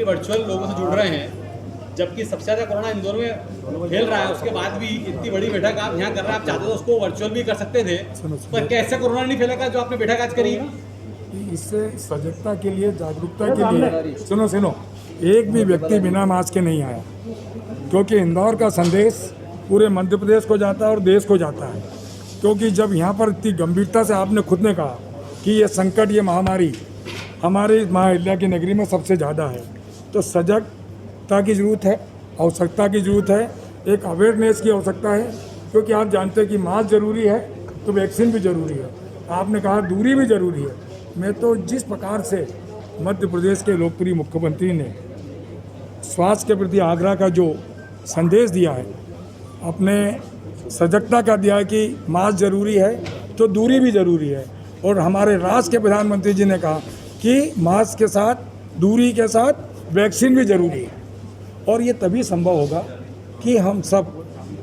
Completely virtual लोगों से जुड़ रहे हैं, जबकि सबसे ज़्यादा कोरोना इंदौर में फैल रहा है, उसके बाद भी इतनी बड़ी बैठक आप यहाँ कर रहे हैं। आप चाहते तो उसको वर्चुअल भी कर सकते थे, पर कैसे कोरोना नहीं फैलेगा जो आपने बैठक आज करी? इससे सजगता के लिए, जागरूकता के लिए, सुनो, एक भी व्यक्ति बिना मास्क के नहीं आया, क्योंकि इंदौर का संदेश पूरे मध्य प्रदेश को जाता है और देश को जाता है। क्योंकि जब यहाँ पर इतनी गंभीरता से आपने खुद ने कहा कि ये संकट, ये महामारी हमारी माँ अहिल्या की नगरी में सबसे ज़्यादा है, तो सजगता की ज़रूरत है, आवश्यकता की ज़रूरत है, एक अवेयरनेस की आवश्यकता है। क्योंकि आप जानते हैं कि मास्क ज़रूरी है तो वैक्सीन भी ज़रूरी है, आपने कहा दूरी भी ज़रूरी है। मैं तो जिस प्रकार से मध्य प्रदेश के लोकप्रिय मुख्यमंत्री ने स्वास्थ्य के प्रति आग्रह का जो संदेश दिया है, अपने सजगता का दिया है कि मास्क ज़रूरी है तो दूरी भी ज़रूरी है, और हमारे राष्ट्र के प्रधानमंत्री जी ने कहा कि मास्क के साथ, दूरी के साथ वैक्सीन भी ज़रूरी है। और ये तभी संभव होगा कि हम सब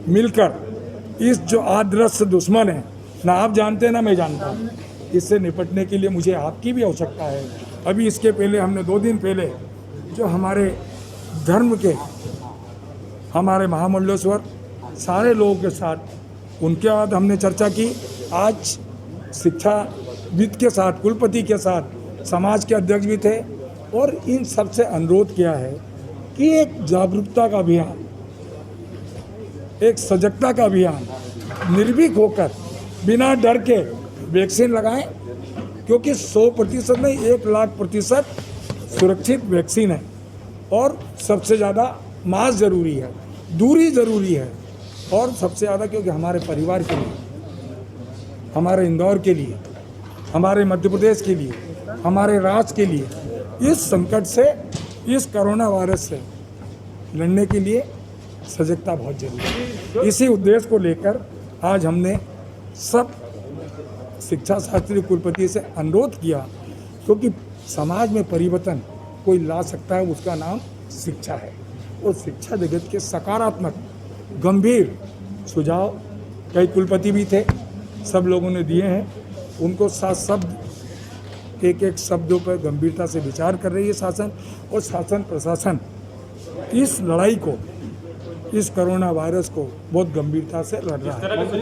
मिलकर इस जो आदर्श दुश्मन है, ना आप जानते हैं ना मैं जानता हूँ, इससे निपटने के लिए मुझे आपकी भी आवश्यकता है। अभी इसके पहले हमने 2 दिन पहले जो हमारे धर्म के हमारे महामंडलेश्वर सारे लोगों के साथ उनके बाद हमने चर्चा की। आज शिक्षाविद के साथ, कुलपति के साथ, समाज के अध्यक्ष भी थे, और इन सबसे अनुरोध किया है कि एक जागरूकता का अभियान, एक सजगता का अभियान, निर्भीक होकर बिना डर के वैक्सीन लगाएं, क्योंकि 100% नहीं 1,00,000% सुरक्षित वैक्सीन है। और सबसे ज़्यादा मास्क ज़रूरी है, दूरी ज़रूरी है, और सबसे ज़्यादा क्योंकि हमारे परिवार के लिए, हमारे इंदौर के लिए, हमारे मध्य प्रदेश के लिए, हमारे राज्य के लिए, इस संकट से, इस कोरोना वायरस से लड़ने के लिए सजगता बहुत जरूरी है। इसी उद्देश्य को लेकर आज हमने सब शिक्षा शास्त्री कुलपति से अनुरोध किया, क्योंकि समाज में परिवर्तन कोई ला सकता है, उसका नाम शिक्षा है। और शिक्षा जगत के सकारात्मक गंभीर सुझाव कई कुलपति भी थे, सब लोगों ने दिए हैं। उनको 7 शब्द, एक शब्दों पर गंभीरता से विचार कर रही है शासन, और शासन प्रशासन इस लड़ाई को, इस कोरोना वायरस को बहुत गंभीरता से लड़ रहा है।